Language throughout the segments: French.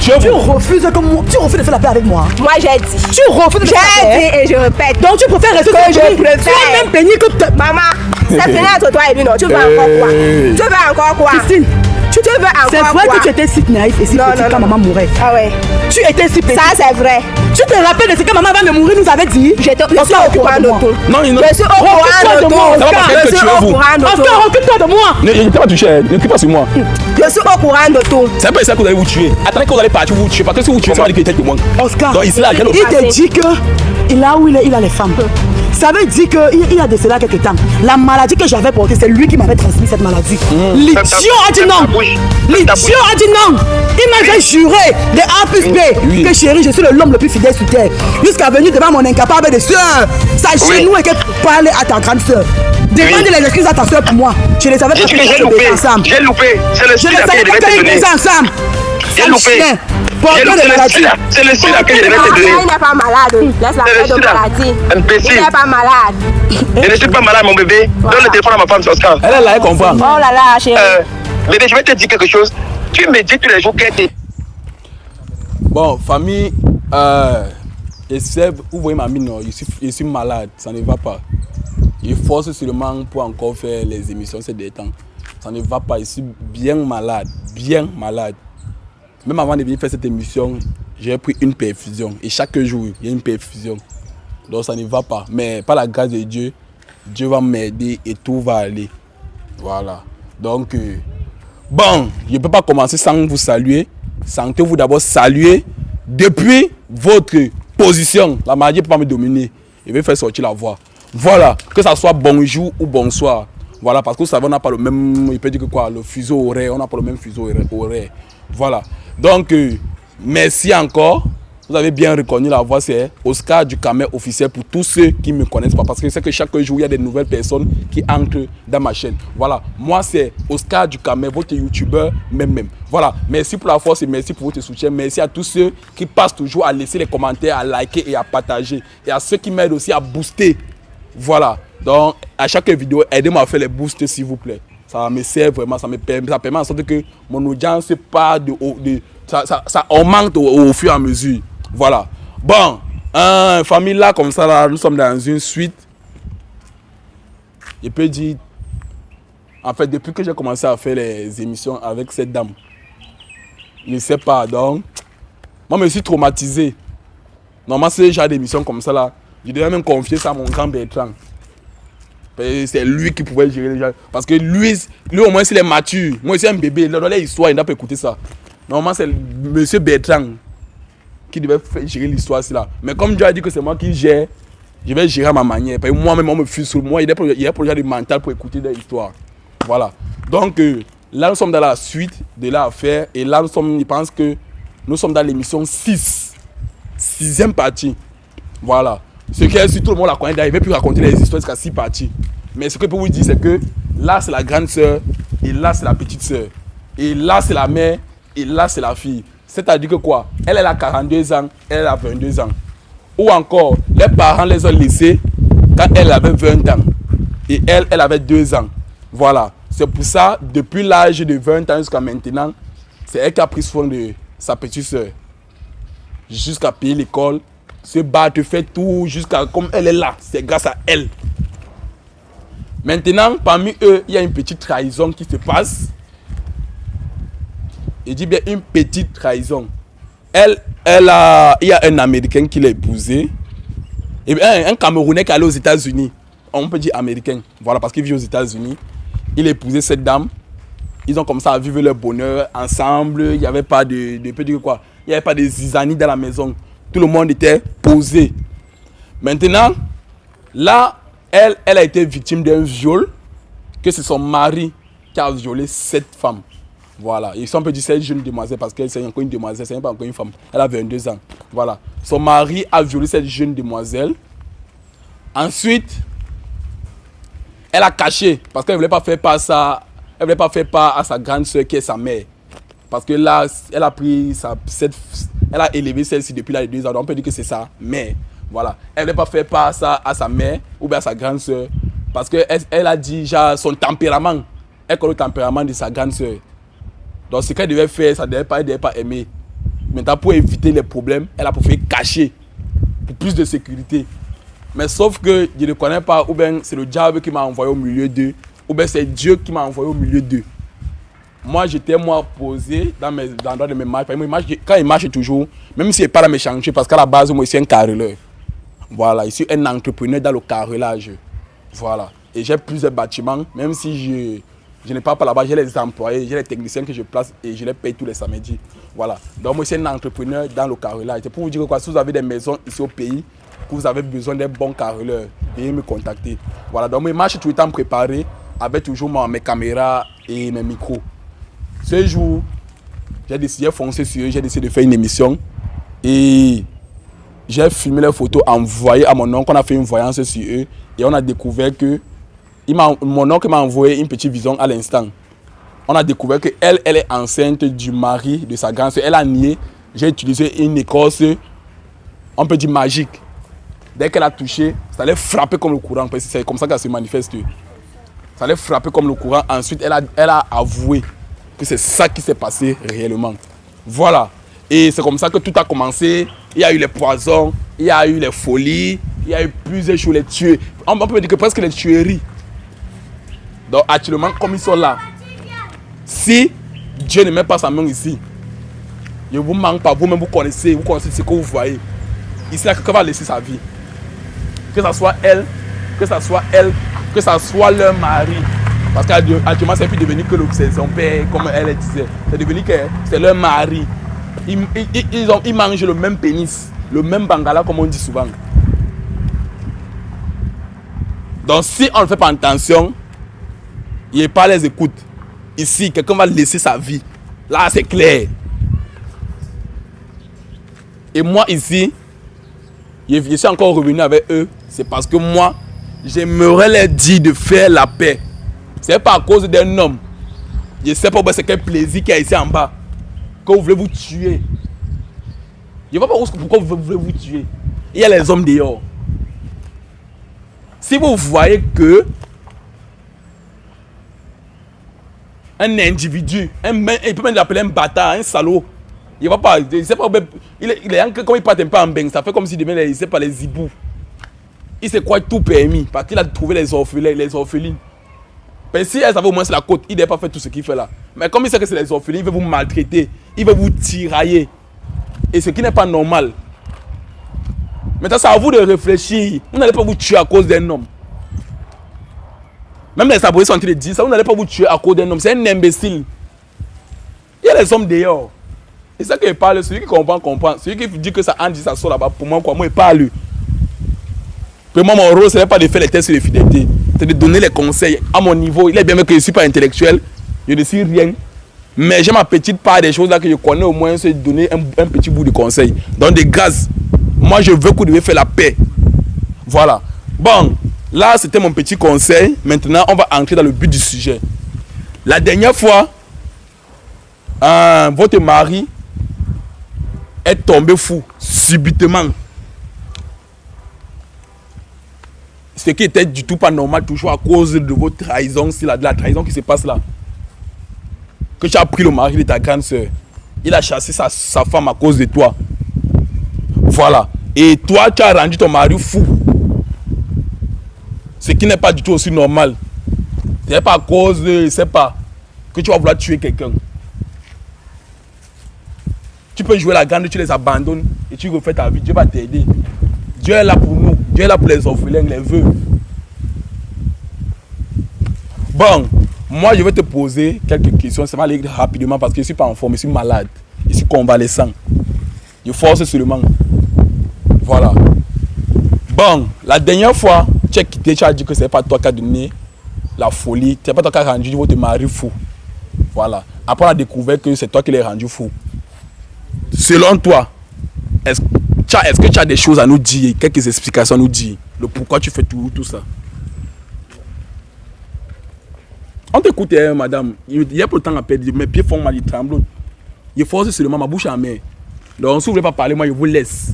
chez vous. Tu refuses de faire la paix avec moi. Moi j'ai dit. Tu refuses de faire la paix. J'ai dit et je répète. Donc tu préfères rester que je préfère. Tu es même pénible que... Maman, c'est fini entre toi et lui, non. Tu veux encore quoi? Tu veux encore quoi? Christine, tu veux encore quoi? c'est vrai que tu étais si naïf et si petite quand maman mourait. Ah ouais. Tu étais si petite. Ça c'est vrai. Tu te rappelles de ce que maman avant de mourir nous avait dit? Je suis au courant de tout. Non, il ne... Je suis au courant de tout. Je suis au courant de tout. Oscar, occupe-toi de moi. Ne t'es pas touché, ne crie pas sur moi. Je suis au courant de tout. C'est pas ça que vous allez vous tuer. Attendez que vous allez partir vous tuer. Parce que si vous tuez, ça va dire qu'il était témoin. Oscar, donc ici là, il te dit que là où il est, il a les femmes. Ça veut dire qu'il a de cela quelques temps. La maladie que j'avais portée, c'est lui qui m'avait transmis cette maladie. L'idiot a dit non. L'idiot a dit non. Il m'avait juré de A plus B que chérie, je suis l'homme le plus fidèle sur terre. Jusqu'à venir devant mon incapable de soeur. Sa genou et qu'elle parle à ta grande soeur. Demande les excuses à ta soeur pour moi. Je ne savais pas que j'ai loupé. J'ai loupé. C'est le je ne savais pas que nous ensemble. J'ai loupé. C'est le style que je devais te donner. Il n'est pas malade. Laisse la paix de maladie. Il n'est pas malade. Je ne suis pas malade, mon bébé. Donne le téléphone à ma femme, c'est Oscar. Elle est là, elle comprend. Oh là là, chérie. Bébé, je vais te dire quelque chose. Tu me dis tous les jours qu'elle était. Bon, famille, vous voyez ma mine, je suis malade, ça ne va pas. Je force seulement pour encore faire les émissions ces derniers temps. Ça ne va pas, je suis bien malade, bien malade. Même avant de venir faire cette émission, j'ai pris une perfusion. Et chaque jour, il y a une perfusion. Donc ça ne va pas. Mais par la grâce de Dieu, Dieu va m'aider et tout va aller. Voilà. Donc, bon, je ne peux pas commencer sans vous saluer. Sentez-vous d'abord saluer depuis votre position. La maladie ne peut pas me dominer. Je vais faire sortir la voix. Voilà. Que ça soit bonjour ou bonsoir. Voilà, parce que vous savez, on n'a pas le même, il peut dire que quoi, le fuseau horaire, on n'a pas le même fuseau horaire. Voilà. Donc, merci encore. Vous avez bien reconnu la voix, c'est Oscar du Camer officiel pour tous ceux qui ne me connaissent pas. Parce que c'est que chaque jour, il y a des nouvelles personnes qui entrent dans ma chaîne. Voilà. Moi, c'est Oscar du Camer, votre youtubeur même. Voilà. Merci pour la force et merci pour votre soutien. Merci à tous ceux qui passent toujours à laisser les commentaires, à liker et à partager. Et à ceux qui m'aident aussi à booster. Voilà. Donc, à chaque vidéo, aidez-moi à faire les boosts, s'il vous plaît. Ça me sert vraiment, ça permet en sorte que mon audience pas ça augmente au fur et à mesure. Voilà. Bon, famille là, comme ça, là, nous sommes dans une suite. Je peux dire, en fait, depuis que j'ai commencé à faire les émissions avec cette dame, je ne sais pas, donc, moi, je me suis traumatisé. Normalement, c'est genre d'émissions comme ça, là, je devais même confier ça à mon grand Bertrand. C'est lui qui pouvait gérer les gens. Parce que lui au moins, s'il est mature. Moi, c'est un bébé. Dans l'histoire, il n'a pas écouté ça. Normalement, c'est monsieur Bertrand qui devait gérer l'histoire. Mais comme Dieu a dit que c'est moi qui gère, je vais gérer à ma manière. Parce que moi-même, on me fuit sur moi. Il y a pour le mental pour écouter l'histoire. Voilà. Donc, là, nous sommes dans la suite de l'affaire. Et là, je pense que nous sommes dans l'émission 6. 6e partie. Voilà. Ce qui est, si tout le monde la connaît, il ne va plus raconter les histoires jusqu'à 6 parties. Mais ce que je peux vous dire, c'est que là, c'est la grande sœur, et là, c'est la petite sœur. Et là, c'est la mère, et là, c'est la fille. C'est-à-dire que quoi? Elle a 42 ans, elle a 22 ans. Ou encore, les parents les ont laissés quand elle avait 20 ans. Et elle avait 2 ans. Voilà. C'est pour ça, depuis l'âge de 20 ans jusqu'à maintenant, c'est elle qui a pris soin de sa petite sœur. Jusqu'à payer l'école. Se battre, faire tout jusqu'à comme elle est là. C'est grâce à elle. Maintenant, parmi eux, il y a une petite trahison qui se passe. Je dis bien une petite trahison. Il y a un Américain qui l'a épousé. Et bien, un Camerounais qui est allé aux États-Unis. On peut dire américain. Voilà, parce qu'il vit aux États-Unis. Il a épousé cette dame. Ils ont commencé à vivre leur bonheur ensemble. Il n'y avait pas de quoi. Il n'y avait pas de zizanie dans la maison. Tout le monde était posé. Maintenant, là, elle a été victime d'un viol, que c'est son mari qui a violé cette femme. Voilà. Et on peut dire cette jeune demoiselle, parce qu'elle c'est encore une demoiselle, c'est pas encore une femme. Elle a 22 ans. Voilà. Son mari a violé cette jeune demoiselle. Ensuite, elle a caché, parce qu'elle ne voulait pas faire part ça. Elle voulait pas faire part à sa grande soeur qui est sa mère. Parce que là, elle a pris elle a élevé celle-ci depuis là de 2 ans. Donc on peut dire que c'est ça. Mais voilà. Elle ne veut pas faire part ça à sa mère ou bien à sa grande soeur. Parce qu'elle a dit genre, son tempérament. Elle connaît le tempérament de sa grande soeur. Donc ce qu'elle devait faire, ça ne devait pas aimer. Maintenant, pour éviter les problèmes, elle a préféré cacher pour plus de sécurité. Mais sauf que je ne connais pas, ou bien c'est le diable qui m'a envoyé au milieu d'eux, ou bien c'est Dieu qui m'a envoyé au milieu d'eux. Moi, j'étais posé dans l'endroit de mes marches. Quand il marche toujours, même s'il n'est pas dans mes chantiers, parce qu'à la base, moi, je suis un carreleur. Voilà, je suis un entrepreneur dans le carrelage. Voilà. Et j'ai plusieurs bâtiments, même si je n'ai pas là-bas, j'ai les employés, j'ai les techniciens que je place et je les paye tous les samedis. Voilà. Donc, moi, je suis un entrepreneur dans le carrelage. C'est pour vous dire que si vous avez des maisons ici au pays, que vous avez besoin d'un bon carreleur, veuillez me contacter. Voilà. Donc, moi, je marche tout le temps préparé avec toujours mes caméras et mes micros. Ce jour, j'ai décidé de foncer sur eux, j'ai décidé de faire une émission et j'ai filmé les photos, envoyé à mon oncle, on a fait une voyance sur eux et on a découvert que mon oncle m'a envoyé une petite vision à l'instant. On a découvert qu'elle est enceinte du mari de sa grande soeur. Elle a nié, j'ai utilisé une écorce, on peut dire magique. Dès qu'elle a touché, ça allait frapper comme le courant, parce que c'est comme ça qu'elle se manifeste. Ça allait frapper comme le courant, ensuite elle a avoué que c'est ça qui s'est passé réellement. Voilà. Et c'est comme ça que tout a commencé. Il y a eu les poisons, il y a eu les folies, il y a eu plusieurs choses, les tueries. On peut dire que presque les tueries. Donc actuellement, comme ils sont là, si Dieu ne met pas sa main ici, je ne vous manque pas, vous-même vous connaissez ce que vous voyez. Ici, là, quelqu'un va laisser sa vie. Que ce soit elle, que ce soit leur mari. Parce qu'actuellement, c'est plus devenu que son père, comme elle disait. C'est devenu que c'est leur mari. Ils mangent le même pénis, le même bangala, comme on dit souvent. Donc, si on ne fait pas attention, il n'y a pas les écoutes. Ici, quelqu'un va laisser sa vie. Là, c'est clair. Et moi, ici, je suis encore revenu avec eux. C'est parce que moi, j'aimerais leur dire de faire la paix. C'est pas à cause d'un homme. Je ne sais pas c'est quel plaisir qu'il y a ici en bas. Que vous voulez vous tuer. Je ne sais pas pourquoi vous voulez vous tuer. Il y a les hommes dehors. Si vous voyez que un individu, il peut même l'appeler un bâtard, un salaud. Il va pas, je sais pas, il est comme il part un peu en bain, ça fait comme si demain il sait pas les zibous. Il s'est quoi tout permis parce qu'il a trouvé les orphelines. Mais si elle savait au moins c'est la côte, il n'avait pas fait tout ce qu'il fait là. Mais comme il sait que c'est les orphelins, il veut vous maltraiter, il veut vous tirailler. Et ce qui n'est pas normal. Maintenant, c'est à vous de réfléchir. Vous n'allez pas vous tuer à cause d'un homme. Même les abonnés sont en train de dire ça, vous n'allez pas vous tuer à cause d'un homme. C'est un imbécile. Il y a les hommes dehors. C'est ça qu'il parle. Celui qui comprend, comprend. Celui qui dit que ça en dit ça sort là-bas, pour moi, quoi, moi, il parle. Pour moi, mon rôle, ce n'est pas de faire les tests de fidélité. C'est de donner les conseils à mon niveau. Il est bien que je ne suis pas intellectuel. Je ne suis rien. Mais j'ai ma petite part des choses là que je connais au moins, c'est de donner un petit bout de conseil. Donc des gaz. Moi, je veux que vous devez faire la paix. Voilà. Bon, là, c'était mon petit conseil. Maintenant, on va entrer dans le but du sujet. La dernière fois, votre mari est tombé fou, subitement. Ce qui était du tout pas normal, toujours à cause de votre trahison, c'est de la trahison qui se passe là. Que tu as pris le mari de ta grande soeur. Il a chassé sa femme à cause de toi. Voilà. Et toi, tu as rendu ton mari fou. Ce qui n'est pas du tout aussi normal. Ce n'est pas à cause de, je sais pas, que tu vas vouloir tuer quelqu'un. Tu peux jouer la grande, tu les abandonnes et tu refais ta vie. Dieu va t'aider. Dieu est là pour nous. Dieu est là pour les orphelins, les veuves. Bon, moi je vais te poser quelques questions. Ça va aller rapidement parce que je ne suis pas en forme, je suis malade. Je suis convalescent. Je force seulement. Voilà. Bon, la dernière fois, tu as quitté, tu as dit que ce n'est pas toi qui as donné la folie. Ce n'est pas toi qui as rendu votre mari fou. Voilà. Après, on a découvert que c'est toi qui l'as rendu fou. Selon toi, est-ce que tu as des choses à nous dire, quelques explications à nous dire, le pourquoi tu fais tout ça? On t'écoute, madame. Il y a pour le temps à perdre. Mes pieds font mal, ils tremblent. Je force seulement ma bouche en main. Donc, si vous ne voulez pas parler, moi, je vous laisse.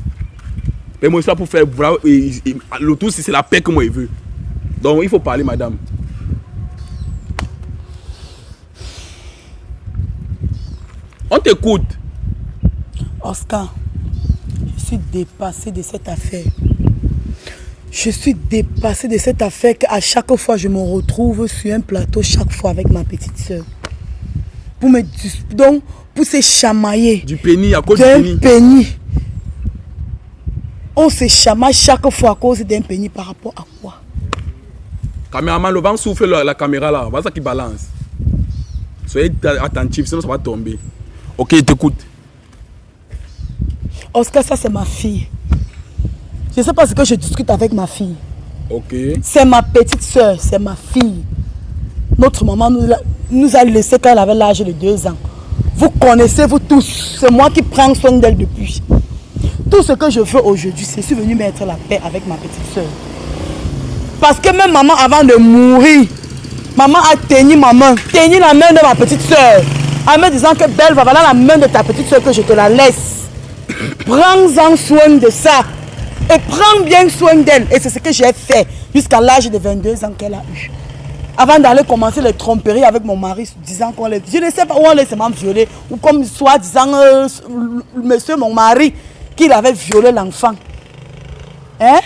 Mais moi, je suis là pour faire. Le tout, c'est la paix que moi, je veux. Donc, il faut parler, madame. On t'écoute. Oscar, je suis dépassée de cette affaire. Je suis dépassée de cette affaire qu'à chaque fois je me retrouve sur un plateau, chaque fois avec ma petite soeur. Pour se chamailler. Du pénis, à cause du pénis. On se chamaille chaque fois à cause d'un pénis par rapport à quoi? Caméraman, le vent souffle la caméra là, voilà ça qui balance. Soyez attentif, sinon ça va tomber. Ok, il t'écoute. Oscar, ça c'est ma fille. Je ne sais pas ce que je discute avec ma fille. Ok. C'est ma petite soeur, c'est ma fille. Notre maman nous a laissé quand elle avait l'âge de 2 ans. Vous connaissez, vous tous. C'est moi qui prends soin d'elle depuis. Tout ce que je veux aujourd'hui, c'est que je suis venue mettre la paix avec ma petite soeur. Parce que même maman, avant de mourir, maman a tenu ma main, tenu la main de ma petite soeur, en me disant que Belle, voilà la main de ta petite soeur que je te la laisse. Prends-en soin de ça. Et prends bien soin d'elle. Et c'est ce que j'ai fait jusqu'à l'âge de 22 ans qu'elle a eu. Avant d'aller commencer les tromperies avec mon mari, disant qu'on les... Je ne sais pas où on les a violé. Ou comme soit disant, monsieur, mon mari, qu'il avait violé l'enfant. Hein?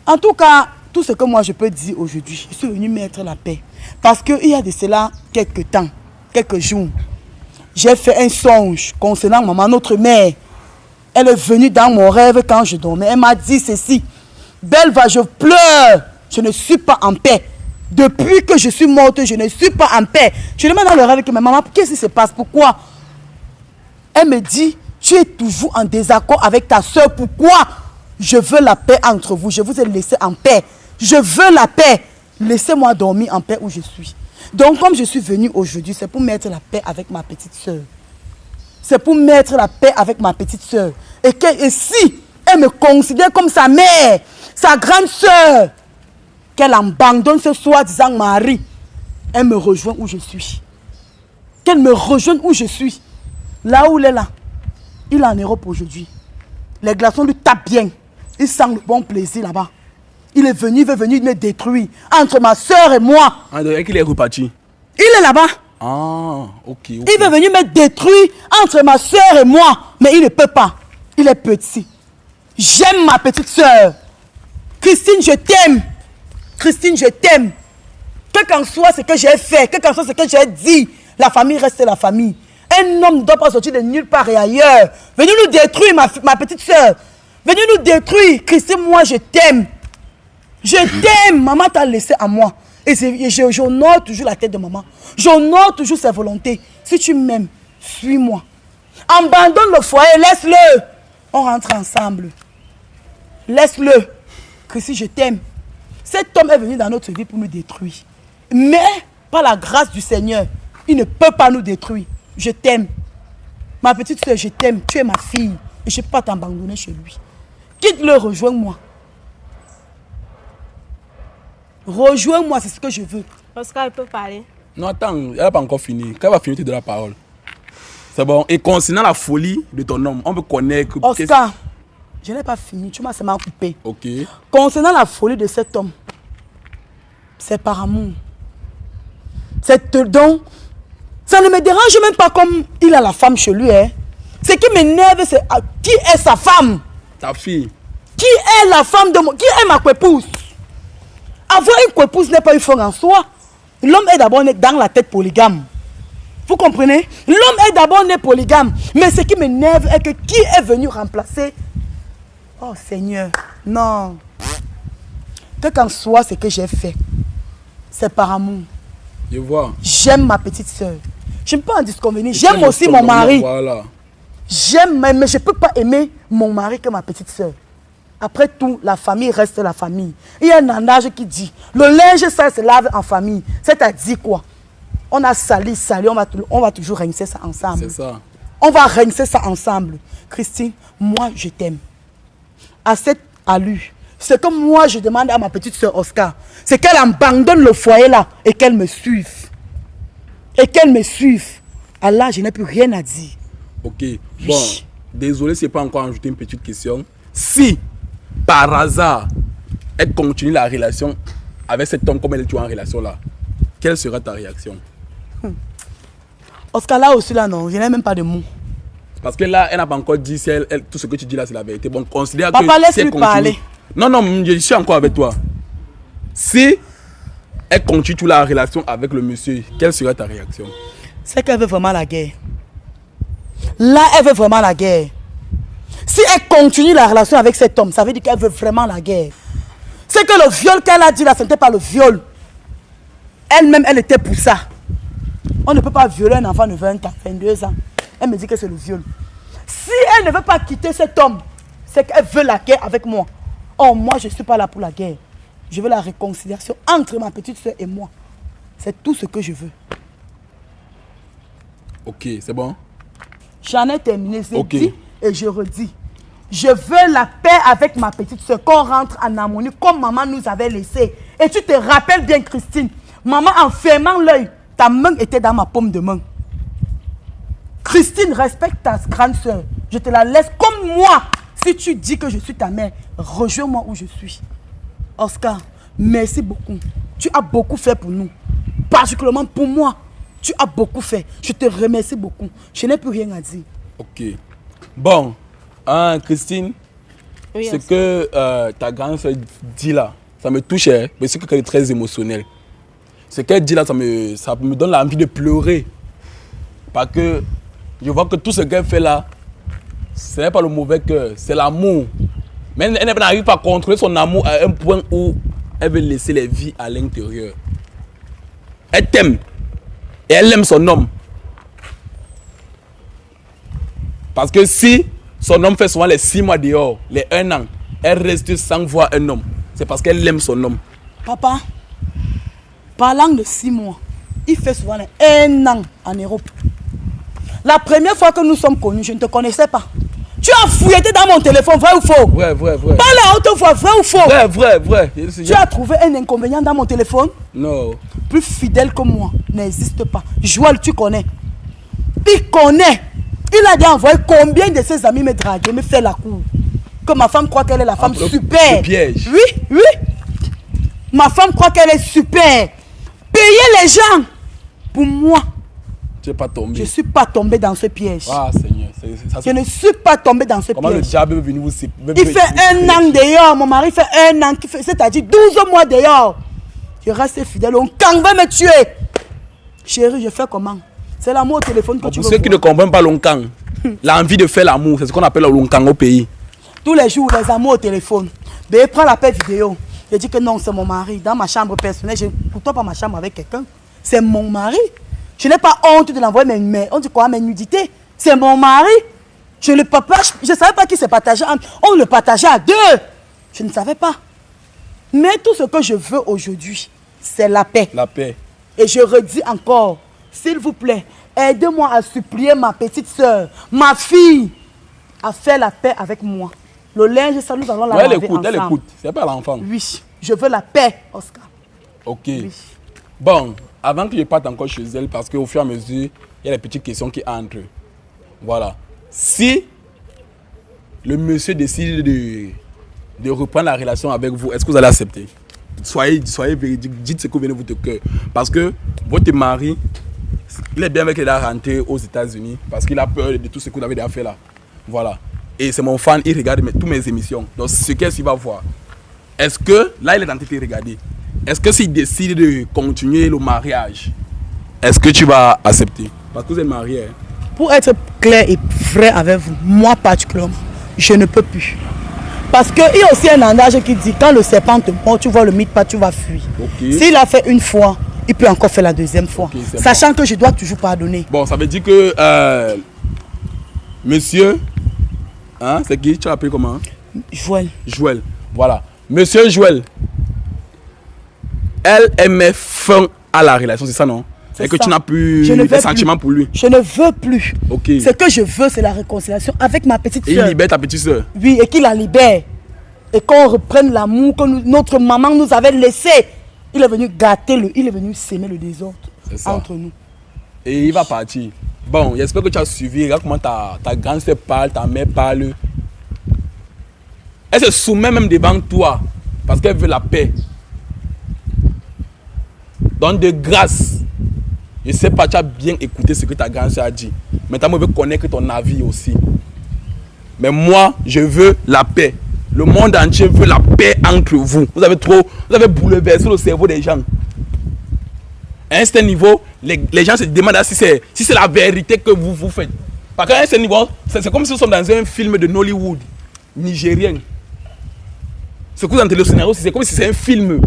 En tout cas, tout ce que moi je peux dire aujourd'hui, je suis venue mettre la paix. Parce qu'il y a de cela quelques temps, quelques jours, j'ai fait un songe concernant maman, notre mère. Elle est venue dans mon rêve quand je dormais. Elle m'a dit ceci. Belva, je pleure. Je ne suis pas en paix. Depuis que je suis morte, je ne suis pas en paix. Je demande dans le rêve que ma maman, qu'est-ce qui se passe? Pourquoi? Elle me dit, tu es toujours en désaccord avec ta soeur. Pourquoi? Je veux la paix entre vous. Je vous ai laissé en paix. Je veux la paix. Laissez-moi dormir en paix où je suis. Donc, comme je suis venue aujourd'hui, c'est pour mettre la paix avec ma petite soeur. C'est pour mettre la paix avec ma petite soeur. Et si elle me considère comme sa mère, sa grande soeur, qu'elle abandonne ce soi-disant mari, elle me rejoint où je suis. Qu'elle me rejoigne où je suis. Là où elle est là. Il est en Europe aujourd'hui. Les glaçons lui tapent bien. Il sent le bon plaisir là-bas. Il est venu, il veut venir me détruire. Entre ma soeur et moi. Ah, donc il est reparti. Il est là-bas. Ah, ok. Il veut venir me détruire entre ma soeur et moi. Mais il ne peut pas. Il est petit. J'aime ma petite soeur. Christine, je t'aime. Christine, je t'aime. Quel qu'en soit ce que j'ai fait, quel qu'en soit ce que j'ai dit, la famille reste la famille. Un homme ne doit pas sortir de nulle part et ailleurs. Venez nous détruire, ma petite soeur. Venez nous détruire. Christine, moi, je t'aime. Je t'aime. Maman t'a laissé à moi. Et j'honore toujours la tête de maman. J'honore toujours sa volonté. Si tu m'aimes, suis-moi. Abandonne le foyer, laisse-le. On rentre ensemble. Laisse-le. Christine, je t'aime. Cet homme est venu dans notre vie pour nous détruire. Mais, par la grâce du Seigneur, il ne peut pas nous détruire. Je t'aime. Ma petite soeur, je t'aime. Tu es ma fille. Et je ne peux pas t'abandonner chez lui. Quitte-le, rejoins-moi. Rejoins-moi, c'est ce que je veux. Oscar, il peut parler. Non, attends, elle n'a pas encore fini. Quand elle va finir, tu te donnes la parole. C'est bon. Et concernant la folie de ton homme, on peut connaître... Oscar, je n'ai pas fini. Tu m'as seulement coupé. Ok. Concernant la folie de cet homme, c'est par amour. C'est donc... Ça ne me dérange même pas comme il a la femme chez lui. Hein. Ce qui m'énerve, c'est qui est sa femme. Ta fille. Qui est la femme de moi? Qui est ma épouse? Avoir une épouse n'est pas une fois en soi. L'homme est d'abord né dans la tête polygame. Vous comprenez? L'homme est d'abord né polygame. Mais ce qui m'énerve est que qui est venu remplacer? Oh Seigneur, non. Que qu'en soit ce que j'ai fait, c'est par amour. Je vois. J'aime ma petite soeur. Je ne peux pas en disconvenir. J'aime aussi mon mari. Voilà. J'aime, mais je ne peux pas aimer mon mari que ma petite soeur. Après tout, la famille reste la famille. Il y a un adage qui dit, le linge ça se lave en famille. C'est-à-dire quoi? On a sali, on va toujours rincer ça ensemble. C'est ça. On va rincer ça ensemble. Christine, moi je t'aime. À cette allure, ce que moi je demande à ma petite soeur Oscar, c'est qu'elle abandonne le foyer là et qu'elle me suive. Et qu'elle me suive. À là, je n'ai plus rien à dire. Ok. Bon, désolé, c'est pas encore ajouter une petite question. Si, par hasard, elle continue la relation avec cet homme comme elle est en relation là, quelle sera ta réaction? Oscar, là aussi, là, non, je n'ai même pas de mots. Parce que là, elle n'a pas encore dit si tout ce que tu dis là, c'est la vérité. Bon, considère Papa, que laisse-lui parler. Non, non, je suis encore avec toi. Si elle continue toute la relation avec le monsieur, quelle serait ta réaction? C'est qu'elle veut vraiment la guerre. Là, elle veut vraiment la guerre. Si elle continue la relation avec cet homme, ça veut dire qu'elle veut vraiment la guerre. C'est que le viol qu'elle a dit là, ce n'était pas le viol. Elle-même, elle était pour ça. On ne peut pas violer un enfant de 20 ans, 22 ans. Elle me dit que c'est le viol. Si elle ne veut pas quitter cet homme, c'est qu'elle veut la guerre avec moi. Oh, moi, je ne suis pas là pour la guerre. Je veux la réconciliation entre ma petite soeur et moi. C'est tout ce que je veux. Ok, c'est bon? J'en ai terminé, c'est Ok. dit et je redis. Je veux la paix avec ma petite soeur, qu'on rentre en harmonie comme maman nous avait laissé. Et tu te rappelles bien, Christine, maman en fermant l'œil, ta main était dans ma paume de main. Christine, respecte ta grande soeur. Je te la laisse comme moi. Si tu dis que je suis ta mère, rejoins-moi où je suis. Oscar, merci beaucoup. Tu as beaucoup fait pour nous. Particulièrement pour moi. Tu as beaucoup fait. Je te remercie beaucoup. Je n'ai plus rien à dire. Ok. Bon, hein, Christine, Oui, ce que ta grande soeur dit là, ça me touche, hein, mais c'est qu'elle est très émotionnelle. Ce qu'elle dit là, ça me donne l'envie de pleurer. Parce que je vois que tout ce qu'elle fait là, ce n'est pas le mauvais cœur, c'est l'amour. Mais elle n'arrive pas à contrôler son amour à un point où elle veut laisser les vies à l'intérieur. Elle t'aime. Et elle aime son homme. Parce que si son homme fait souvent les 6 mois dehors, les 1 an, elle reste sans voir un homme. C'est parce qu'elle aime son homme. Papa, parlant de 6 mois, il fait souvent 1 an en Europe. La première fois que nous sommes connus, je ne te connaissais pas. Tu as fouillé dans mon téléphone, vrai ou faux? Vrai. Parle à haute voix, vrai ou faux? Vrai. Tu as trouvé un inconvénient dans mon téléphone? Non. Plus fidèle que moi, n'existe pas. Joël, tu connais. Il connaît. Il a déjà envoyé combien de ses amis me draguer, me faire la cour. Que ma femme croit qu'elle est la femme super. Le piège. Oui. Ma femme croit qu'elle est super. Payer les gens. Pour moi, Tu n'es pas tombé. je ne suis pas tombé dans ce piège. Ah Seigneur. Je ne suis pas tombé dans ce Comment le piège. diable est venu vous Il fait 1 an dehors. Mon mari fait 1 an. C'est-à-dire 12 mois dehors. Je reste fidèle. On va me tuer. Chérie, je fais comment? C'est l'amour au téléphone que tu Pour veux ceux qui ne voir. comprennent pas l'onkan, l'envie de faire l'amour, c'est ce qu'on appelle l'onkan au pays. Tous les jours, les amours au téléphone. Mais prends la paix vidéo. Je dis que non, c'est mon mari. Dans ma chambre personnelle, je ne pourtant pas ma chambre avec quelqu'un. C'est mon mari. Je n'ai pas honte de l'envoyer mes nudités. C'est mon mari. Je ne savais pas qui se partageait. On le partageait à 2. Je ne savais pas. Mais tout ce que je veux aujourd'hui, c'est la paix. La paix. Et je redis encore, s'il vous plaît, aidez-moi à supplier ma petite soeur, ma fille, à faire la paix avec moi. Le linge, ça, nous allons la laver ensemble. Elle écoute. C'est pas l'enfant. Oui, je veux la paix, Oscar. Ok. Oui. Bon, avant que je parte encore chez elle, parce qu'au fur et à mesure, il y a des petites questions qui entrent. Voilà. Si le monsieur décide de reprendre la relation avec vous, est-ce que vous allez accepter? Soyez véridique, dites ce que vous venez de votre cœur. Parce que votre mari, il est bien avec qu'il a rentré aux États-Unis parce qu'il a peur de tout ce que vous avez déjà fait là. Voilà. Et c'est mon fan, il regarde toutes mes émissions. Donc ce qu'il va voir. Est-ce que, là il est en train de regarder, est-ce que s'il décide de continuer le mariage, est-ce que tu vas accepter? Parce que vous êtes marié. Hein? Pour être clair et vrai avec vous, moi particulièrement, je ne peux plus. Parce qu'il y a aussi un adage qui dit, quand le serpent te mord, tu vois le mythe pas, tu vas fuir. Okay. S'il a fait une fois, il peut encore faire la deuxième fois. Okay, sachant que je dois toujours pardonner. Bon, ça veut dire que monsieur, hein, c'est qui? Tu as appelé comment? Joël. Voilà. Monsieur Joël, elle met fin à la relation, c'est ça, non? Et que tu n'as plus de sentiments pour lui. Je ne veux plus. Okay. Ce que je veux, c'est la réconciliation avec ma petite soeur. Et il libère ta petite soeur. Oui, et qu'il la libère. Et qu'on reprenne l'amour que notre maman nous avait laissé. Il est venu gâter il est venu s'aimer le désordre entre nous. Et il va partir. Bon, j'espère que tu as suivi. Regarde comment ta grande soeur parle, ta mère parle. Elle se soumet même devant toi parce qu'elle veut la paix. Donc de grâce, je ne sais pas, tu as bien écouté ce que ta grande soeur a dit. Maintenant, moi, je veux connaître ton avis aussi. Mais moi, je veux la paix. Le monde entier veut la paix entre vous. Vous avez bouleversé le cerveau des gens. À un certain niveau, les gens se demandent si c'est la vérité que vous faites. Parce qu'à un certain niveau, c'est comme si nous sommes dans un film de Nollywood nigérien. Ce que vous entendez le scénario, c'est comme si c'est un film.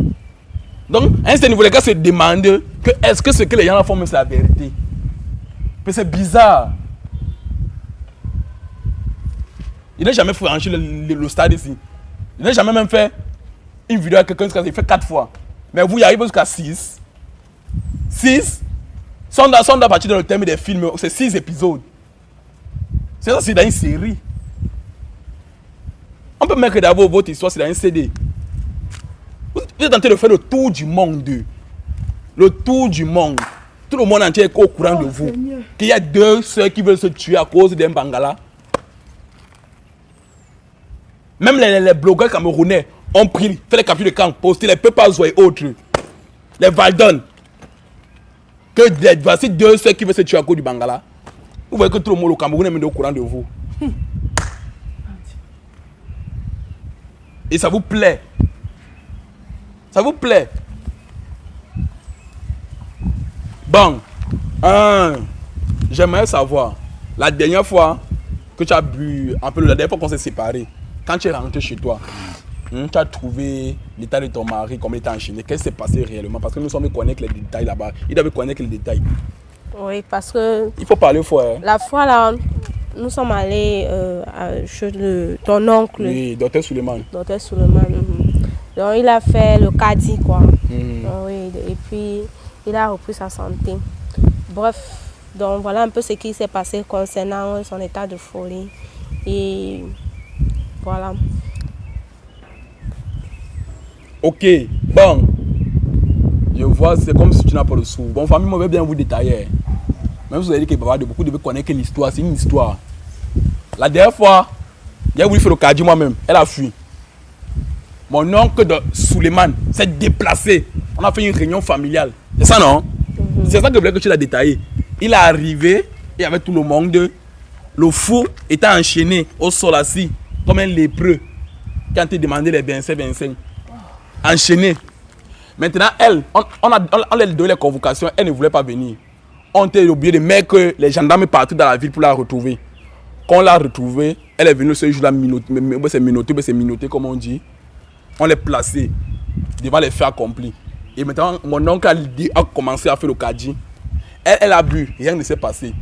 Donc, à un certain niveau, les gars se demandent que est-ce que ce que les gens font, c'est la vérité. Mais c'est bizarre. Il n'a jamais franchi le stade ici. Il n'a jamais même fait une vidéo à quelqu'un jusqu'à il fait 4 fois. Mais vous y arrivez jusqu'à 6. 6 sont à partir de le thème des films. C'est 6 épisodes. C'est ça, c'est dans une série. On peut mettre d'abord votre histoire, c'est dans un CD. Vous êtes en train de faire le tour du monde. Le tour du monde. Tout le monde entier est au courant de vous. Qu'il y a 2 sœurs qui veulent se tuer à cause d'un bangala. Même les blogueurs camerounais ont pris, fait les captures de camp, posté les Pepas et autres. Les Valdon. Que voici 2 sœurs qui veulent se tuer à cause du bangala. Vous voyez que tout le monde au Cameroun est au courant de vous. Et ça vous plaît. Ça vous plaît. Bon. J'aimerais savoir, la dernière fois que tu as bu, un peu la dernière fois qu'on s'est séparés, quand tu es rentré chez toi, tu as trouvé l'état de ton mari, comment il était enchaîné, qu'est-ce qui s'est passé réellement? Parce que nous sommes connaître les détails là-bas. Il devait connaître les détails. Oui, parce que... Il faut parler fort. Hein? La fois là, nous sommes allés chez ton oncle. Oui, Dr Suleiman. Dr Suleiman. Donc il a fait le caddie quoi. Donc, oui, et puis il a repris sa santé. Bref, donc voilà un peu ce qui s'est passé concernant son état de folie. Et voilà. Ok, bon. Je vois, c'est comme si tu n'as pas le sou. Bon, famille, moi, je vais bien vous détailler. Même si vous avez dit que Baba de beaucoup devez connaître l'histoire, c'est une histoire. La dernière fois, j'ai voulu faire le caddie moi-même. Elle a fui. Mon oncle de Suleiman s'est déplacé. On a fait une réunion familiale. C'est ça, non? C'est ça que je voulais que tu l'as détaillé. Il est arrivé, il y avait tout le monde. Le fou était enchaîné au sol assis, comme un lépreux. Quand il demandait les 25. Enchaîné. Maintenant, elle, on lui a donné les convocations, elle ne voulait pas venir. On était obligé de mettre que les gendarmes partout dans la ville pour la retrouver. Quand on l'a retrouvée, elle est venue ce jour-là c'est minauté comme on dit. On l'a placée devant les faits accomplis. Et maintenant, mon oncle a commencé à faire le caddie. Elle a bu, rien ne s'est passé.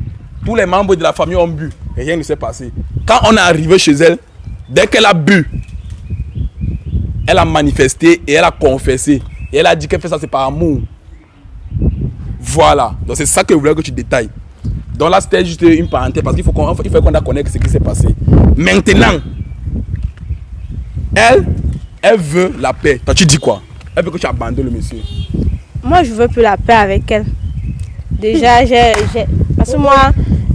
Tous les membres de la famille ont bu, et rien ne s'est passé. Quand on est arrivé chez elle, dès qu'elle a bu, elle a manifesté et elle a confessé. Et elle a dit qu'elle fait ça, c'est par amour. Voilà. Donc c'est ça que je voulais que tu détailles. Donc là, c'était juste une parenthèse parce qu'il faut qu'on connaisse ce qui s'est passé. Maintenant, elle veut la paix. Toi, tu dis quoi? Elle veut que tu abandonnes le monsieur. Moi, je veux plus la paix avec elle. Déjà, parce que moi,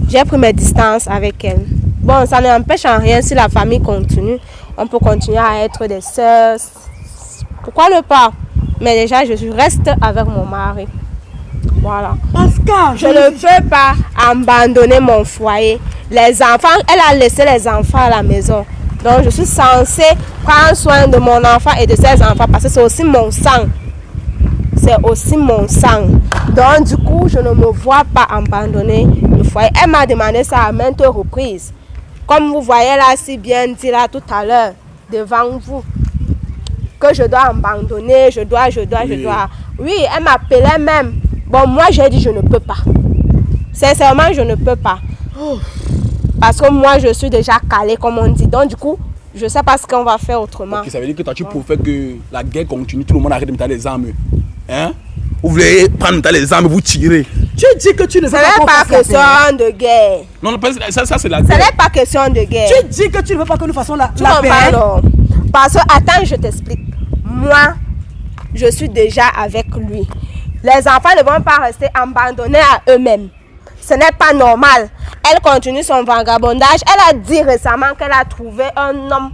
j'ai pris mes distances avec elle. Bon, ça n'empêche en rien si la famille continue. On peut continuer à être des sœurs. Pourquoi ne pas? Mais déjà, je reste avec mon mari. Voilà. Oscar, je ne peux pas abandonner mon foyer. Les enfants, elle a laissé les enfants à la maison. Donc, je suis censée prendre soin de mon enfant et de ses enfants parce que c'est aussi mon sang. C'est aussi mon sang. Donc, du coup, je ne me vois pas abandonner le foyer. Elle m'a demandé ça à maintes reprises. Comme vous voyez là, si bien dit là tout à l'heure, devant vous, que je dois abandonner, je dois. Oui, elle m'appelait même. Bon, moi, j'ai dit je ne peux pas. Sincèrement, je ne peux pas. Parce que moi, je suis déjà calée, comme on dit. Donc, du coup, je ne sais pas ce qu'on va faire autrement. Okay, ça veut dire que toi, tu préfères que la guerre continue, tout le monde arrête de mettre les armes. Hein? Vous voulez prendre les armes et vous tirer. Tu dis que tu ne veux pas. Ce n'est pas question de guerre. Non, ça c'est la guerre. Ce n'est pas question de guerre. Tu dis que tu ne veux pas que nous fassions la paix. Parce que, attends, je t'explique. Moi, je suis déjà avec lui. Les enfants ne vont pas rester abandonnés à eux-mêmes. Ce n'est pas normal. Elle continue son vagabondage. Elle a dit récemment qu'elle a trouvé un homme,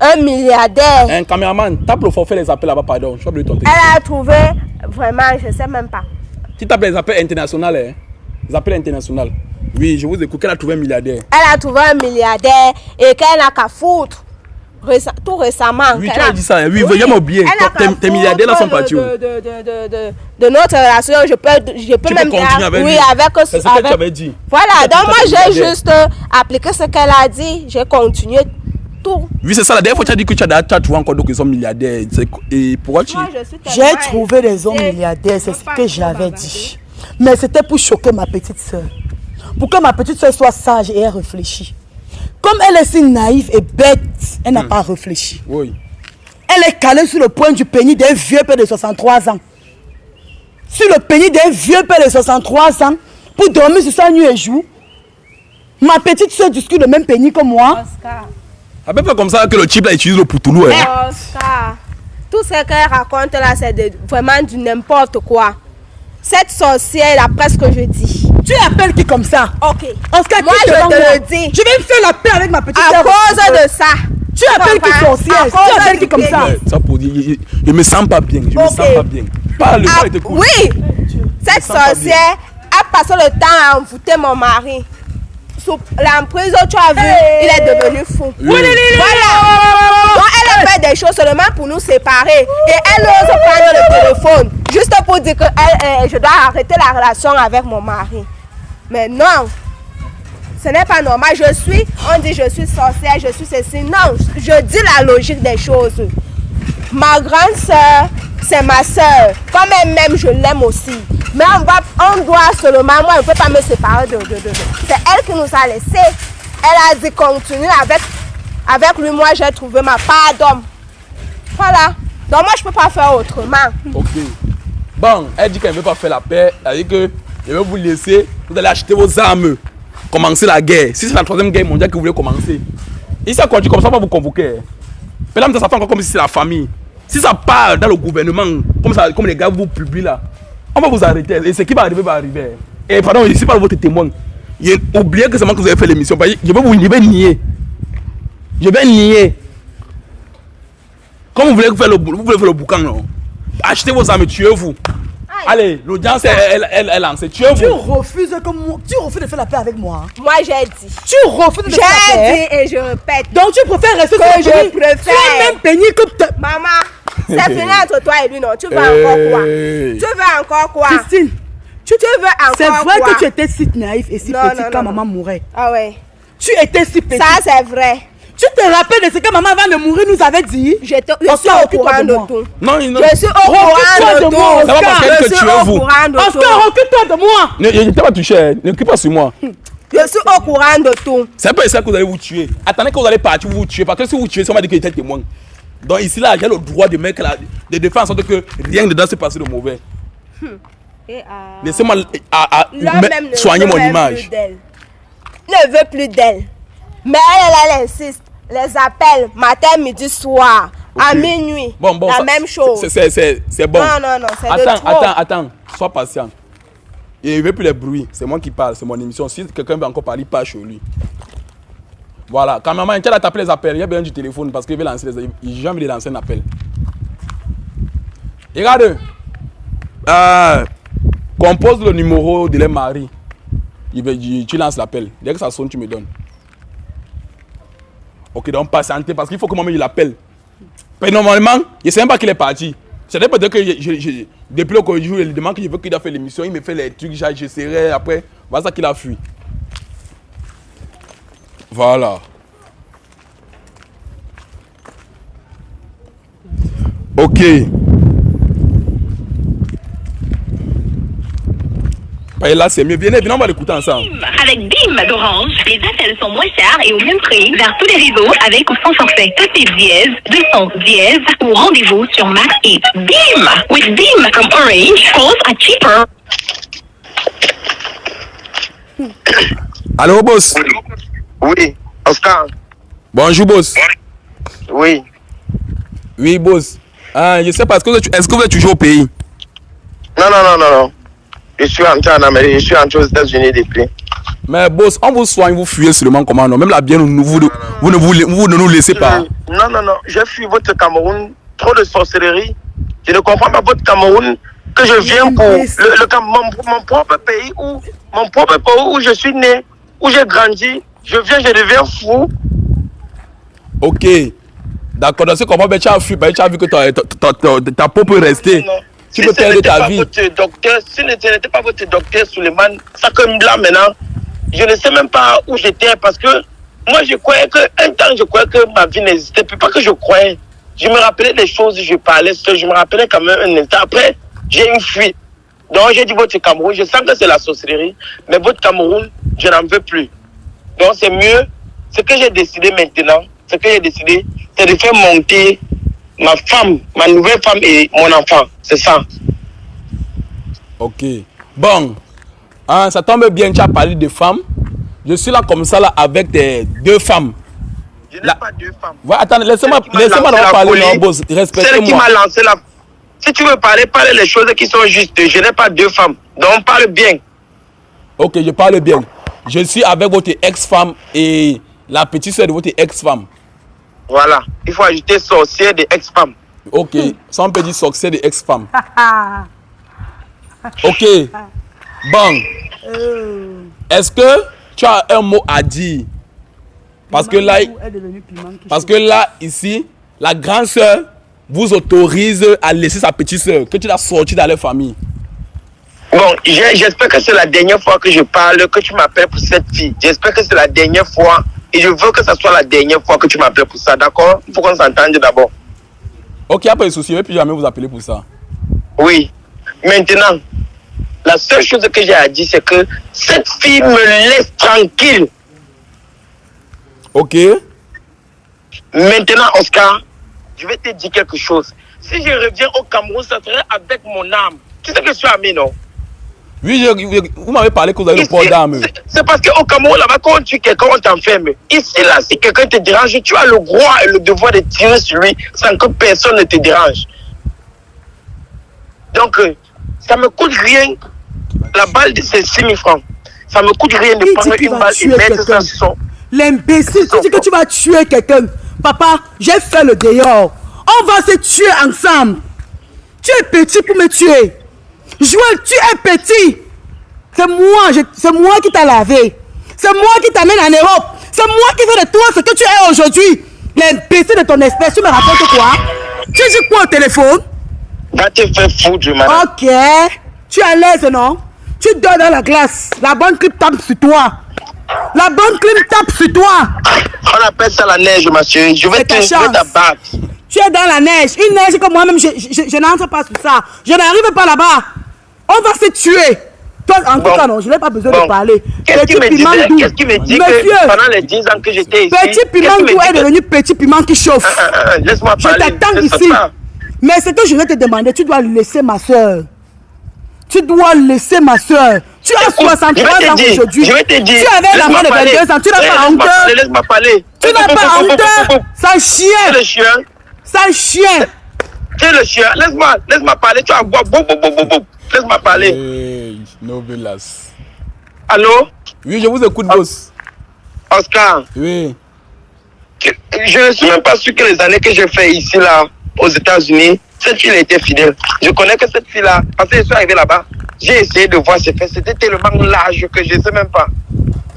un milliardaire. Un caméraman, tape le forfait les appels là-bas, pardon. Je ton elle a trouvé, vraiment, je ne sais même pas. Tu tapes les appels internationaux, hein? Les appels internationaux. Oui, je vous écoute. Qu'elle a trouvé un milliardaire. Elle a trouvé un milliardaire et qu'elle n'a qu'à foutre. Tout récemment. Oui, tu as dit ça. Oui, oui. Jamais oublié. Tes milliardaires là sont partis. De notre relation, je peux même continuer avec oui, lui. avec c'est ce que tu avais dit. Voilà, donc moi j'ai juste appliqué ce qu'elle a dit. J'ai continué tout. Oui, c'est ça. La dernière fois, tu as dit que tu as trouvé encore d'autres qui sont milliardaires. Et pourquoi tu. J'ai trouvé des hommes milliardaires, c'est ce que j'avais dit. Mais c'était pour choquer ma petite soeur. Pour que ma petite soeur soit sage et ait réfléchi. Comme elle est si naïve et bête, elle n'a pas réfléchi. Oui. Elle est calée sur le point du pénis d'un vieux père de 63 ans. Sur le pénis d'un vieux père de 63 ans, pour dormir sur sa nuit et jour. Ma petite soeur discute le même pénis que moi. Oscar. À peu près comme ça que le type là utilise le poutoulou. Oscar. Tout ce qu'elle raconte là, c'est vraiment du n'importe quoi. Cette sorcière là, presque je dis. Tu appelles qui comme ça? Ok. Oscar, moi je te le dis. Je vais me faire la paix avec ma petite soeur. À cause de ça. Tu appelles qui sorcière? Tu appelles qui comme ça? Ça pour dire, je me sens pas bien. Je me sens pas bien. Parle, oui. Cette sorcière a passé le temps à envoûter mon mari. Sous l'emprise, tu as vu, il est devenu fou. Voilà. Donc elle a fait des choses seulement pour nous séparer. Et elle ose prendre le téléphone juste pour dire que je dois arrêter la relation avec mon mari. Mais non, ce n'est pas normal. On dit je suis sorcière, je suis ceci. Non, je dis la logique des choses. Ma grande soeur, c'est ma soeur. Comme elle-même, je l'aime aussi. Mais on doit seulement, moi, je ne peux pas me séparer de. C'est elle qui nous a laissés. Elle a dit continue avec lui. Moi, j'ai trouvé ma part d'homme. Voilà. Donc, moi, je ne peux pas faire autrement. Ok. Bon, elle dit qu'elle ne veut pas faire la paix. Elle dit que je vais vous laisser. Vous allez acheter vos armes. Commencer la guerre. Si c'est la 3e guerre mondiale que vous voulez commencer. Et ça continue comme ça, on va vous convoquer. Mais là, ça fait encore comme si c'est la famille. Si ça part dans le gouvernement, comme les gars vous publient là, on va vous arrêter. Et ce qui va arriver, va arriver. Et pardon, je ne suis pas votre témoin. Oubliez que c'est moi que vous avez fait l'émission. Je vais nier. Je vais nier. Comme vous voulez faire le boucan, non? Achetez vos armes, tuez-vous. Allez, l'audience est lancée. Tuez-vous. Tu refuses de faire la paix avec moi. Moi, j'ai dit. Tu refuses de faire la paix. J'ai dit et je répète. Donc tu préfères rester sur le pénis. Tu es même pénis que maman, c'est fini entre toi et lui, non? Tu veux encore quoi? Tu veux encore quoi? Christine, tu veux encore quoi? C'est vrai que tu étais si naïf et si petite quand maman mourait. Ah ouais. Tu étais si petite. Ça, c'est vrai. Tu te rappelles de ce que maman avant de mourir nous avait dit? Je suis au courant de tout. Non. Je suis au courant de tout. Ça va parce qu'elle que tu es vous. Oscar, occupe-toi de moi. Ne t'ai pas touché. Ne crie pas sur moi. Je suis au courant de tout. C'est pas ça que vous allez vous tuer. Attendez que vous allez partir, vous tuer. Parce que si vous tuez, ça va dire qu'il était témoin. Donc ici, là, j'ai le droit de mettre de faire en sorte que rien ne doit se passer de mauvais. Laissez-moi soigner mon image. Ne veut plus d'elle. Mais elle insiste. Les appels matin, midi, soir, à minuit. La même chose. C'est bon. Non, c'est de trop. Attends. Sois patient. Il ne veut plus les bruits. C'est moi qui parle. C'est mon émission. Si quelqu'un veut encore parler, il parle chez lui. Voilà. Quand maman, tu as tapé les appels, il y a besoin du téléphone parce qu'il veut lancer les appels. J'ai envie de lancer un appel. Regarde. Compose le numéro de leur mari. Tu lances l'appel. Dès que ça sonne, tu me donnes. Ok, donc patientez parce qu'il faut que maman il l'appelle. Mais normalement, je ne sais même pas qu'il est parti. C'est peut-être que depuis le jour, il demande que je veux qu'il a fait l'émission, il me fait les trucs, je serai après. Voilà ça qu'il a fui. Voilà. Ok. Et là, c'est mieux. Venez, on va l'écouter ensemble. Avec BIM d'Orange, les appels sont moins chers et au même prix vers tous les réseaux avec ou sans forfait. Tapez dièse, 200 dièse ou rendez-vous sur Max It. BIM! With BIM from Orange, calls are cheaper. Allô, boss? Oui, Oscar. Bonjour, boss. Oui. Oui, boss. Je sais pas, est-ce que vous êtes toujours au pays? Non. Je suis entré en Amérique, je suis entré aux États-Unis depuis. Mais boss, on vous soigne, vous fuyez seulement comment non? Même la bière, vous ne nous laissez pas. Non. Je fuis votre Cameroun. Trop de sorcellerie. Je ne comprends pas votre Cameroun. que je viens pour mon propre pays où je suis né, où j'ai grandi. Je deviens fou. Ok. D'accord, donc c'est comment tu as vu que ta peau peut rester. Non. Tu peux perdre ta vie. Si ce n'était pas votre docteur Suleiman, ça comme là maintenant, je ne sais même pas où j'étais parce que moi je croyais que ma vie n'existait plus. Pas que je croyais. Je me rappelais des choses, je parlais, je me rappelais quand même un instant. Après, j'ai une fuite. Donc j'ai dit votre Cameroun, je sens que c'est la sorcellerie, mais votre Cameroun, je n'en veux plus. Donc c'est mieux. Ce que j'ai décidé maintenant, c'est de faire monter ma femme, ma nouvelle femme et mon enfant. C'est ça. Ok. Bon. Hein, ça tombe bien, tu as parlé de femmes. Je suis là comme ça là avec tes 2 femmes. Je n'ai pas 2 femmes. Ouais, attendez, laissez-moi parler, non, boss. Respectez-moi. Celle qui m'a lancé la... Si tu veux parler les choses qui sont justes. Je n'ai pas 2 femmes. Donc parle bien. Ok, je parle bien. Je suis avec votre ex-femme et la petite soeur de votre ex-femme. Voilà. Il faut ajouter sorcière de ex-femme. Ok, sans petit sorcier de ex-femme. Ok. Bon. Est-ce que tu as un mot à dire? Parce que là, ici, la grande soeur vous autorise à laisser sa petite soeur, que tu l'as sortie dans la famille. Bon, j'espère que c'est la dernière fois que je parle, que tu m'appelles pour cette fille. J'espère que c'est la dernière fois et je veux que ce soit la dernière fois que tu m'appelles pour ça, d'accord? Il faut qu'on s'entende d'abord. Ok, il n'y a pas de souci, je ne vais plus jamais vous appeler pour ça. Oui. Maintenant, la seule chose que j'ai à dire, c'est que cette fille me laisse tranquille. Ok. Maintenant, Oscar, je vais te dire quelque chose. Si je reviens au Cameroun, ça serait avec mon âme. Tu sais que je suis ami, non? Oui, vous m'avez parlé que vous avez le port d'âme. C'est parce qu'au Cameroun, là-bas, quand on tue quelqu'un, on t'enferme. Ici, là, si quelqu'un te dérange, tu as le droit et le devoir de tirer sur lui sans que personne ne te dérange. Donc, ça me coûte rien. La balle, c'est 6 000 francs. Ça me coûte rien de prendre une balle et mettre ça sur son... L'imbécile, tu dis que tu vas tuer quelqu'un. Papa, j'ai fait le dehors. On va se tuer ensemble. Tu es petit pour me tuer. Joël, tu es petit. C'est moi qui t'a lavé. C'est moi qui t'amène en Europe. C'est moi qui fais de toi ce que tu es aujourd'hui. L'imbécile de ton espèce, tu me racontes quoi? Tu dis quoi au téléphone? Va te faire foutre, madame. Ok. Tu es à l'aise, non? Tu dors dans la glace. La bonne clip tape sur toi. La bonne clip tape sur toi. On appelle ça la neige, ma chérie. Je vais t'abattre. Tu es dans la neige. Une neige que moi-même, je n'entre pas sur ça. Je n'arrive pas là-bas. On va se tuer. Toi, en tout cas, non, je n'ai pas besoin de parler. Qu'est-ce qui me dit que pendant les 10 ans que j'étais ici... Petit piment doux est devenu petit piment qui chauffe. Laisse-moi parler. Je t'attends ici. Mais ce que je vais te demander, tu dois laisser ma soeur. Tu dois laisser ma soeur. Tu as 63 ans aujourd'hui. Je vais te dire. Tu avais l'enfant de 22 ans. Tu n'as pas honte. Laisse-moi parler. Tu n'as pas honte. Sale chien. C'est le chien. Sale chien. C'est le chien. Laisse-moi parler. Tu vas boire. Laisse-moi parler. Hey, Novelas. Allô? Oui, je vous écoute, boss. Oscar. Oui. Je ne suis même pas sûr que les années que j'ai fait ici, là, aux États-Unis, cette fille était fidèle. Je connais que cette fille-là, parce que je suis arrivé là-bas, j'ai essayé de voir ses fesses. C'était tellement large que je ne sais même pas.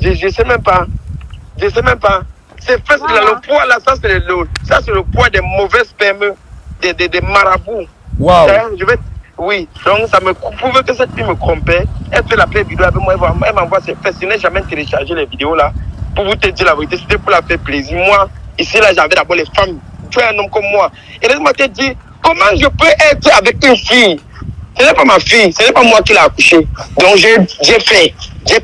Je sais même pas. Je sais même pas. Ces fesses-là, le poids là, ça c'est le poids des mauvais spermes, des marabouts. Wow. Oui, donc ça me prouve que cette fille me trompait. Elle fait la plaie vidéo avec moi, elle m'envoie ses fesses. Je n'ai jamais téléchargé les vidéos là. Pour vous te dire la vérité, c'était pour la faire plaisir. Moi, ici là, j'avais d'abord les femmes. Tu es un homme comme moi. Et laisse-moi te dire, comment je peux être avec une fille? Ce n'est pas ma fille, ce n'est pas moi qui l'ai accouchée. Donc j'ai fait. Je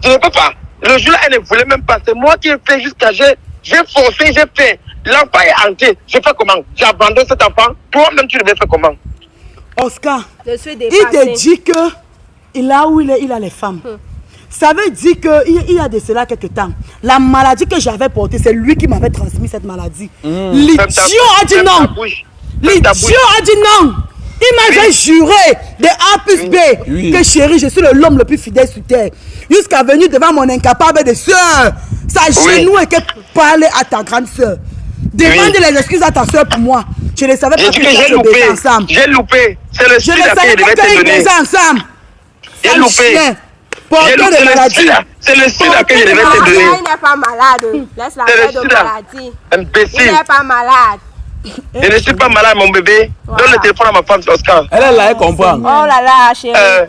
ne peux pas. Le jour-là, elle ne voulait même pas. C'est moi qui ai fait jusqu'à... J'ai forcé, j'ai fait. L'enfant est hanté. Je fais comment? J'abandonne cet enfant. Toi-même, tu devais faire comment? Oscar, je suis il te dit que là où il a les femmes. Ça veut dire qu'il y a de cela quelques temps. La maladie que j'avais portée, c'est lui qui m'avait transmis cette maladie. L'idiot a dit non. L'idiot a dit non. Il m'avait juré de A plus B que chérie, je suis l'homme le plus fidèle sur terre. Jusqu'à venir devant mon incapable de soeur. Sa genou et qu'elle parlait à ta grande soeur. Demande les excuses à ta soeur pour moi. Je ne savais pas J'ai dit que j'ai loupé. J'ai loupé. C'est le Je sud ne savais qui devait pas te qu'ils donner. baisaient ensemble. J'ai loupé. Porteur de maladie. C'est le sud que je devais te donner. Il n'est pas malade. Laisse la paix de maladie. Il Imbécile. n'est pas malade. Je ne suis pas malade, mon bébé. Donne le téléphone à ma femme, Oscar. Elle est là, elle comprend. Oh là là, chérie.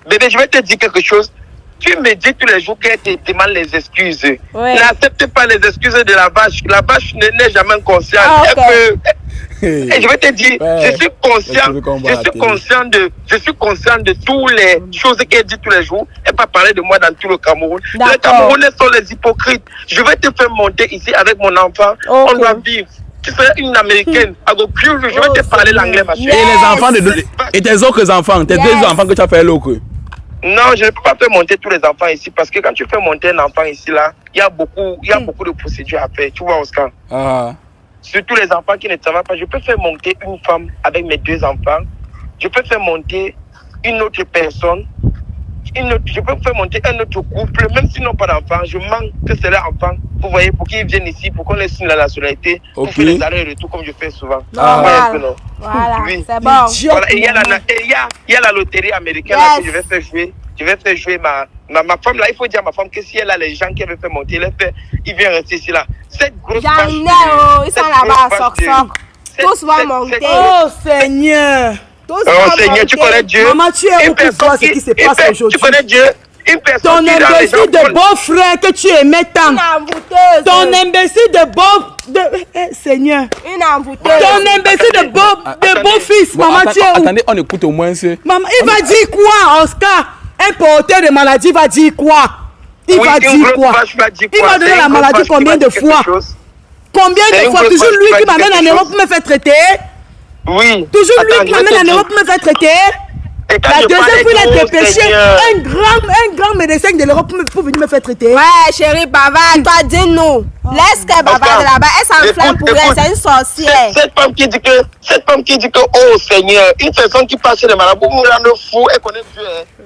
Bébé, je vais te dire quelque chose. Tu me dis tous les jours qu'elle te demande les excuses. Oui. N'accepte pas les excuses de la vache. La vache n'est jamais consciente. Ah, ok. Et je vais te dire, Ouais. je suis conscient de toutes les choses qu'elle dit tous les jours. Elle va parler de moi dans tout le Cameroun. D'accord. Les Camerounais sont les hypocrites. Je vais te faire monter ici avec mon enfant. Ok. On doit vivre. Tu serais une américaine. Je vais te parler l'anglais, ma chérie. Et les enfants et tes autres enfants, tes deux enfants que tu as fait l'autre. Non, je ne peux pas faire monter tous les enfants ici parce que quand tu fais monter un enfant ici, là, il y a beaucoup de procédures à faire. Tu vois, Oscar? Ah. Surtout les enfants qui ne savent pas. Je peux faire monter une femme avec mes deux enfants. Je peux faire monter une autre personne. Je peux faire monter un autre couple, même s'ils n'ont pas d'enfants. Je manque que c'est leur enfant. Vous voyez, pour qu'ils viennent ici, pour qu'on les signe la nationalité, pour faire les arrêts et retours comme je fais souvent. Normal. Non. Voilà, Oui. c'est bon. Voilà, et il y a la loterie américaine là, que je vais faire jouer. Je vais faire jouer ma femme là. Il faut dire à ma femme que si elle a les gens qui veulent faire monter, il vient rester ici là. Cette grosse J'en ai, ils sont là-bas à Soc-Soc. Tous vont monter. Oh Seigneur. Tous Oh vont Seigneur, monter. tu connais Dieu. Maman, tu es où pour voir ce qui se passe aujourd'hui? Tu connais Dieu. Une personne Ton qui dans les imbécile gens de beau-frère que tu aimais tant. Une envoûteuse. Ton imbécile de beau... Seigneur. Une envoûteuse. Ton imbécile de beau-fils. Bon, Maman, tu es où? attendez, on écoute au moins ce. Maman, il va dire quoi, Oscar? Un porteur de maladie va dire quoi? Il va dire quoi? Il m'a donné la maladie combien de fois? Combien de fois? Toujours lui qui m'amène en Europe pour me faire traiter? Oui. Toujours lui qui m'amène en Europe pour me faire traiter? La deuxième fois, il a dépêché un grand médecin de l'Europe pour venir me faire traiter. Ouais, chérie, bavarde, toi, dis-nous. Laisse qu'elle bavarde là-bas. Elle s'enflamme pour elle, c'est une sorcière. Cette femme qui dit que, oh Seigneur, une personne qui passe chez les malades, pour me rendre fou, elle connaît Dieu.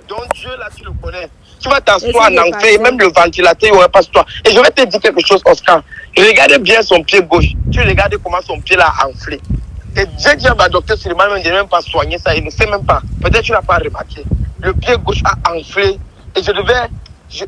Donc Dieu, là, tu le connais. Tu vas t'asseoir en enfer, même le ventilateur, il n'y aurait pas sur toi. Et je vais te dire quelque chose, Oscar. Regarde bien son pied gauche. Tu regardes comment son pied là a enflé. Et j'ai dit à ma docteur Suleiman, je n'ai même pas soigné ça, il ne sait même pas. Peut-être que tu n'as pas remarqué. Le pied gauche a enflé. Et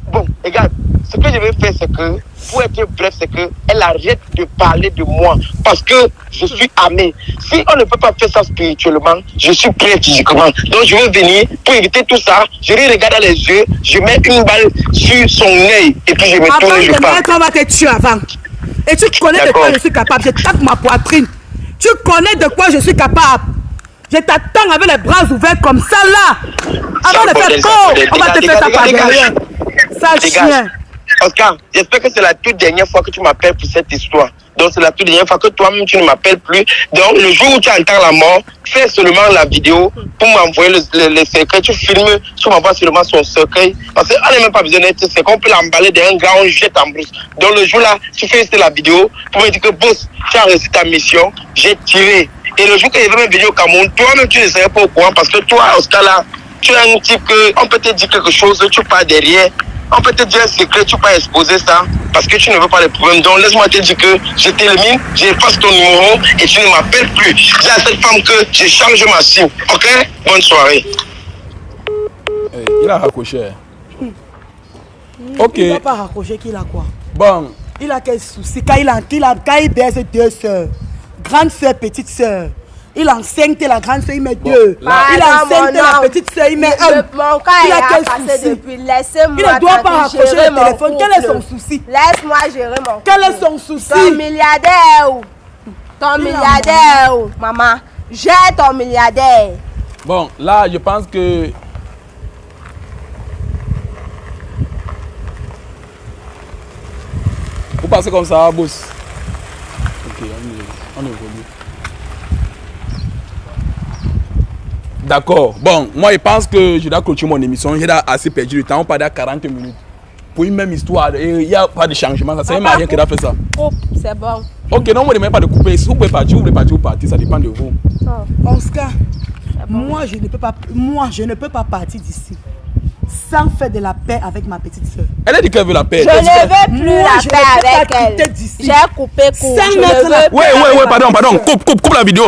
bon, regarde, ce que je vais faire, c'est que, pour être bref, c'est qu'elle arrête de parler de moi. Parce que je suis amé. Si on ne peut pas faire ça spirituellement, je suis prêt physiquement. Donc je vais venir pour éviter tout ça. Je lui regarde dans les yeux, je mets une balle sur son œil et puis je me tourne le pas. Avant de on va te tuer avant. Et tu connais de quoi je suis capable. Je tape ma poitrine. Tu connais de quoi je suis capable. Je t'attends avec les bras ouverts comme ça là. Avant de faire quoi? On va te faire ça par derrière. Sale chien. Oscar, j'espère que c'est la toute dernière fois que tu m'appelles pour cette histoire. Donc c'est la toute dernière fois que toi-même tu ne m'appelles plus. Donc le jour où tu entends la mort, fais seulement la vidéo pour m'envoyer le secret. Tu filmes, tu m'envoies seulement son secret. Parce qu'on n'a même pas besoin d'être secret. On peut l'emballer d'un gars, on le jette en brousse. Donc le jour là, tu fais la vidéo pour me dire que boss, tu as réussi ta mission, j'ai tiré. Et le jour que je vais me venir au Cameroun, toi-même tu ne serais pas au courant parce que toi, Oscar là, tu es un type que on peut te dire quelque chose, tu pars derrière. On peut te dire un secret, tu peux pas exposer ça parce que tu ne veux pas les problèmes. Donc laisse-moi te dire que je t'élimine, j'efface ton numéro et tu ne m'appelles plus. Dis à cette femme que je change ma SIM. Ok? Bonne soirée. Il a raccroché. Ok. Il ne va pas raccrocher qu'il a quoi? Bon. Il a quel souci? Quand il baise deux sœurs, grande sœur, petite sœur. Il enceinte la grande sœur, il met deux. Il enceinte la petite sœur, il met un. Mon cas Il a quel passé souci? depuis. Laissez-moi. Il ne doit pas raccrocher gérer le mon téléphone. Quel est son couple. souci? Laisse-moi gérer mon Quel couple. est son souci? Ton milliardaire. Ton milliardaire. Maman, j'ai ton milliardaire. Bon, là, je pense que. Vous passez comme ça, boss. Ok, on évolue. D'accord. Bon, moi, je pense que je dois clôturer mon émission. J'ai assez perdu le temps. On parle à 40 minutes. Pour une même histoire, il n'y a pas de changement. Ça, c'est un marien qui a fait ça. Oh, c'est bon. Ok, non, on ne demande pas de couper. Si vous pouvez partir, vous partir. Ça dépend de vous. Oscar, moi, je ne peux pas partir d'ici. sans faire de la paix avec ma petite soeur. Elle a dit qu'elle veut la paix. Je ne veux plus Moi, la je paix ne peux avec pas elle. quitter d'ici. J'ai coupé court. Sans Je ne mettre veux la plus Ouais, pardon. Coupe la vidéo.